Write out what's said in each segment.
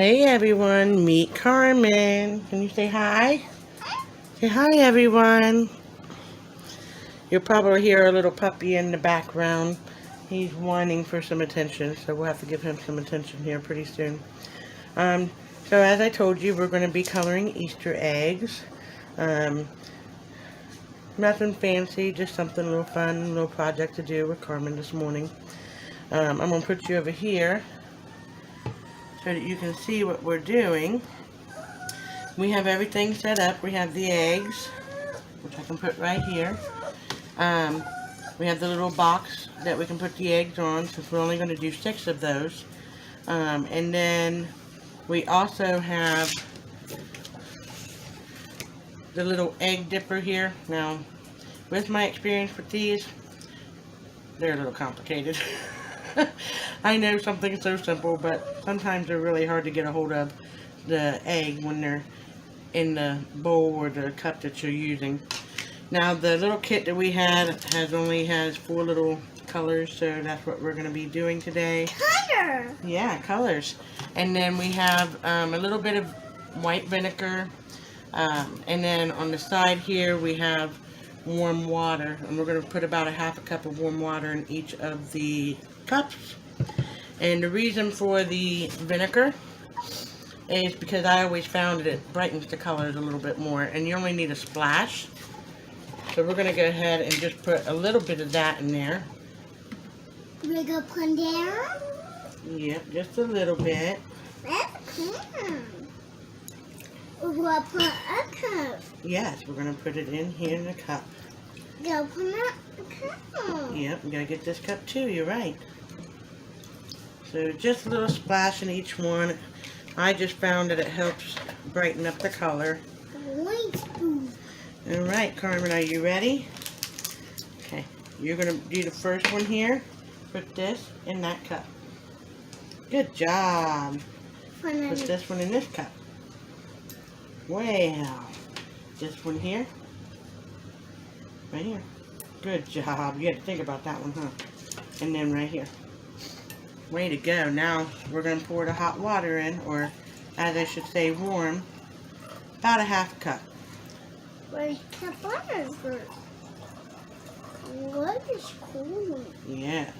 Hey everyone, meet Carmen. Can you say hi? Say hi everyone. You'll probably hear a little puppy in the background. He's whining for some attention, so we'll have to give him some attention here pretty soon. Um, so as I told you, we're going to be coloring Easter eggs. Um, Nothing fancy, just something a little fun, a little project to do with Carmen this morning. I'm going to put you over here so that you can see what we're doing. We have everything set up. We have the eggs, which I can put right here. We have the little box that we can put the eggs on, since we're only going to do 6 of those. And then we also have the little egg dipper here. Now, with my experience with these, they're a little complicated. I know something so simple, but sometimes they're really hard to get a hold of the egg when they're in the bowl or the cup that you're using. Now the little kit that we had only has 4 little colors, so that's what we're going to be doing today. Color! Yeah, colors. And then we have a little bit of white vinegar, and then on the side here we have warm water, and we're going to put about a half a cup of warm water in each of the cups. And the reason for the vinegar is because I always found that it brightens the colors a little bit more, and you only need a splash. So we're going to go ahead and just put a little bit of that in there. We're going to put there? Yep, just a little bit. That's cool. We're going to put a cup. Yes, we're going to put it in here in the cup. Go put a cup. Yep, we got to get this cup too, you're right. So just a little splash in each one. I just found that it helps brighten up the color. Alright, Carmen, are you ready? Okay, you're going to do the first one here. Put this in that cup. Good job. Put this one in this cup. Well, this one here. Right here. Good job. You had to think about that one, huh? And then right here. Way to go. Now we're going to pour the hot water in, or as I should say, warm. About a half a cup. Where's the butter first? What is cool? Yes.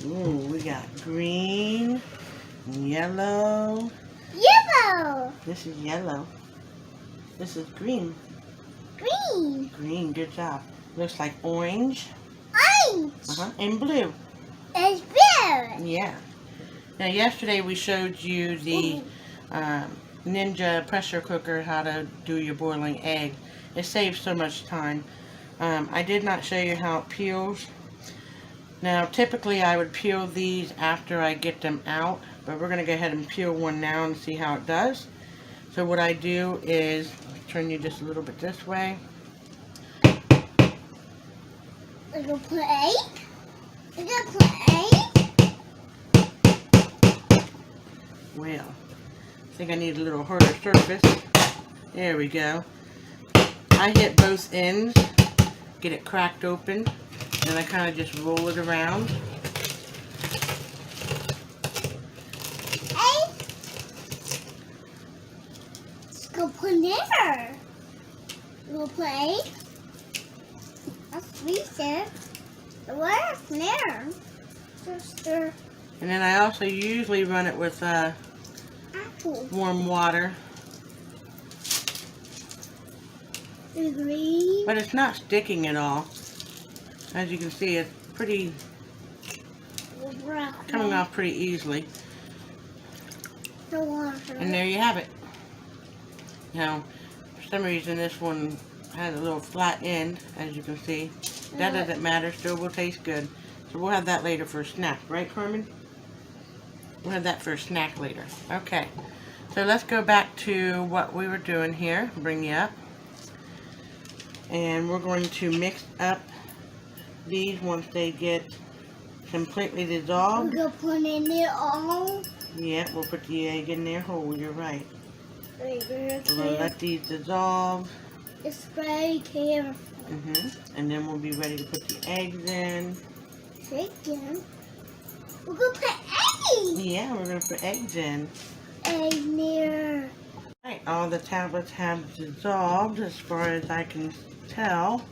Ooh, we got green, yellow. Yellow! This is yellow. This is green. Green! Green, good job. Looks like orange. Orange! And blue. It's blue! Yeah. Now yesterday we showed you the Ninja pressure cooker, how to do your boiling egg. It saves so much time. I did not show you how it peels. Now typically I would peel these after I get them out, but we're going to go ahead and peel one now and see how it does. So what I do is turn you just a little bit this way. We're going to put egg. We're going to put egg. Well, I think I need a little harder surface. There we go. I hit both ends, get it cracked open, and I kind of just roll it around. Egg. Let's go put there. We'll put egg. That's sweet there. Where's there? Sister. And then I also usually run it with Apple. warm water. The green. But it's not sticking at all. As you can see, it's pretty coming off pretty easily. The water. And there you have it. Now, for some reason this one has a little flat end, as you can see. That doesn't matter, still will taste good. So we'll have that later for a snack, right Carmen? We'll have that for a snack later. Okay, so let's go back to what we were doing here. Bring you up. And we're going to mix up these once they get completely dissolved. We're going to put in there all. Yeah, we'll put the egg in there whole, you're right. Wait, very We're going to let these dissolve. It's very careful. And then we'll be ready to put the eggs in. Chicken. We're going to put eggs. Yeah, we're going to put eggs in. Egg near. Right, all the tablets have dissolved as far as I can tell.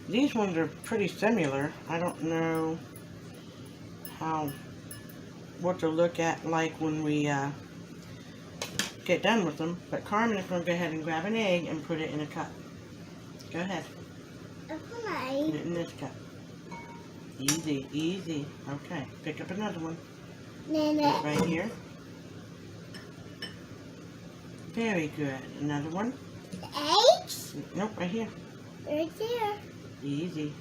These ones are pretty similar. I don't know what to look at like when we get done with them. But Karmen is going to go ahead and grab an egg and put it in a cup. Go ahead. Okay. Put it in this cup. Easy, easy. Okay, pick up another one. Put it right here. Very good. Another one. Eggs? Nope, right here. Right there. Easy.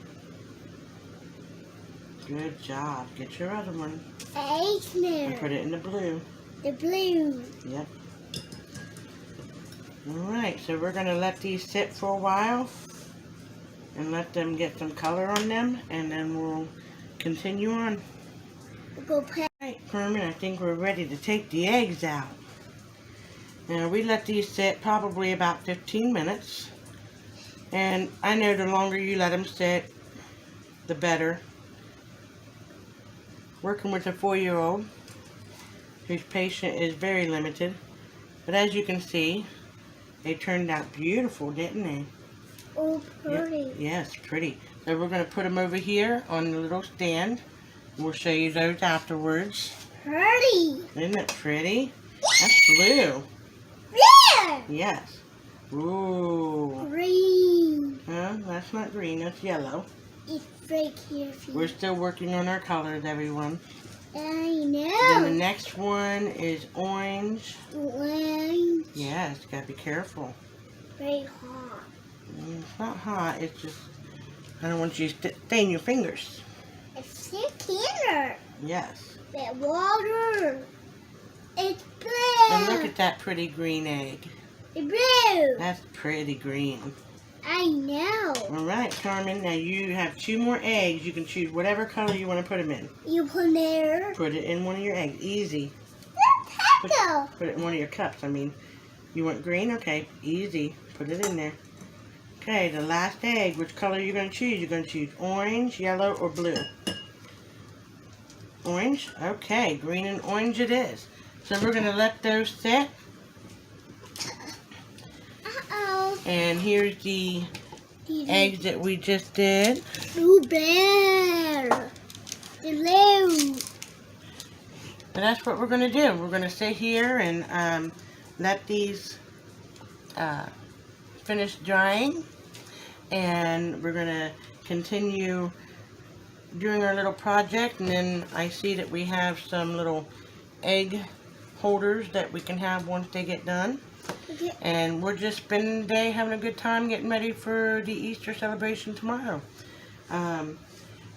Good job. Get your other one. Eggs And there. put it in the blue. The blue. Yep. Alright, so we're going to let these sit for a while and let them get some color on them, and then we'll continue on. We'll go put. Alright, Karmen, I think we're ready to take the eggs out. Now, we let these sit probably about 15 minutes. And I know the longer you let them sit, the better. Working with a 4-year-old whose patience is very limited. But as you can see, they turned out beautiful, didn't they? Oh, pretty. Yep. Yes, pretty. So we're going to put them over here on the little stand. We'll show you those afterwards. Pretty. Isn't it pretty? That's blue. Yeah. Yes. Ooh. Green. Huh? That's not green, that's yellow. It's right here. We're still working on our colors, everyone. I Then the know. next one is orange. Orange. Yes, gotta be careful. Very hot. It's not hot, it's just, I don't want you to stain your fingers. It's still cleaner. Yes. But water. It's blue. And look at that pretty green egg. It's blue. That's pretty green. I know. Alright, Karmen, now you have 2 more eggs. You can choose whatever color you want to put them in. You put there. Put it in one of your eggs. Easy. Taco. Put it in one of your cups, I mean. You want green? Okay, easy. Put it in there. Okay, the last egg. Which color are you going to choose? You're going to choose orange, yellow, or blue. Orange? Okay, green and orange it is. So we're going to let those sit. Uh-oh. And here's the eggs that we just did. Blue bear. Blue. So that's what we're going to do. We're going to sit here and let these finish drying. And we're going to continue doing our little project. And then I see that we have some little egg holders that we can have once they get done. Okay. And we're just spending the day having a good time getting ready for the Easter celebration tomorrow.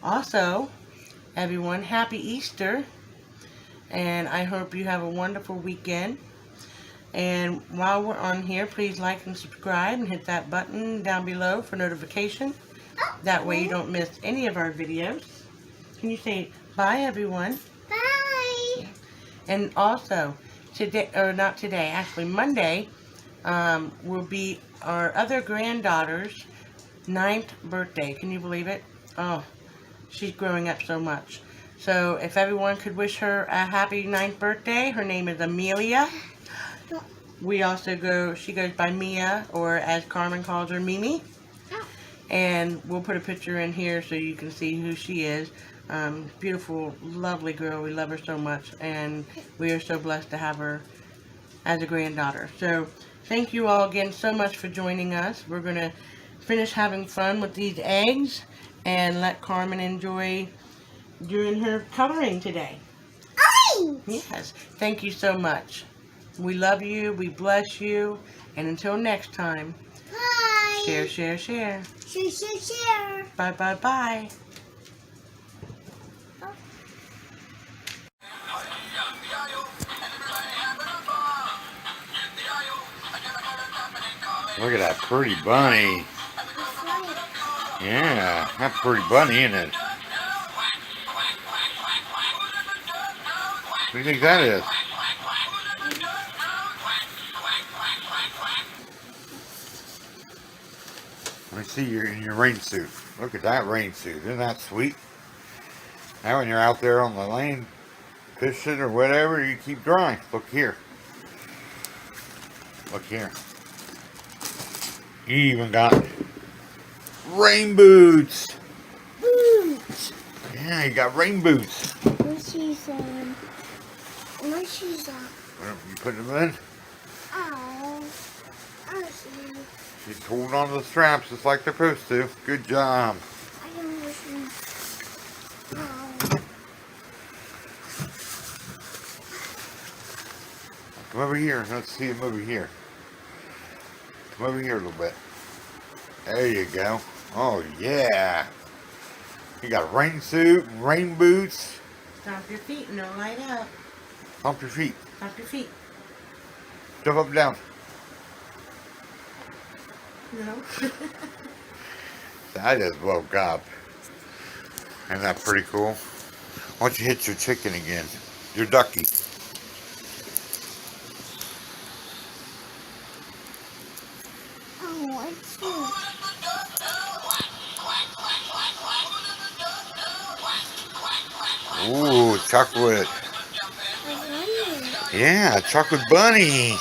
Also, everyone, happy Easter. And I hope you have a wonderful weekend. And while we're on here, please like and subscribe and hit that button down below for notification. That way you don't miss any of our videos. Can you say bye, everyone? Bye. And also, today, or not today, actually Monday, will be our other granddaughter's 9th birthday. Can you believe it? Oh, she's growing up so much. So if everyone could wish her a happy 9th birthday. Her name is Amelia. We also she goes by Mia, or as Karmen calls her, Mimi. And we'll put a picture in here so you can see who she is. Beautiful, lovely girl. We love her so much, and we are so blessed to have her as a granddaughter. So thank you all again so much for joining us. We're going to finish having fun with these eggs and let Karmen enjoy doing her coloring today. Yes, thank you so much. We love you, we bless you, and until next time, Bye. share, share, share. Share, share, share. Bye, bye, bye. Look at that pretty bunny. Yeah, that's a pretty bunny, isn't it? What do you think that is? Let me see you in your rain suit. Look at that rain suit. Isn't that sweet? Now when you're out there on the lane fishing or whatever, you keep dry. Look here. Look here. You even got rain boots. Boots. Yeah, you got rain boots. What's she's on? What's she's on? You put them in? Oh. I see. She's holding on to the straps just like they're supposed to. Good job. I don't listen. Oh. Come over here. Let's see him over here. Come over here a little bit. There you go. Oh, yeah. You got a rain suit, and rain boots. Stomp your feet and they'll light up. Pump your feet. Stomp your feet. Jump up and down. No. I just woke up. Isn't that pretty cool? Why don't you hit your chicken again? Your ducky. Oh, what's this? Ooh, chocolate. What's on Yeah, chocolate bunny.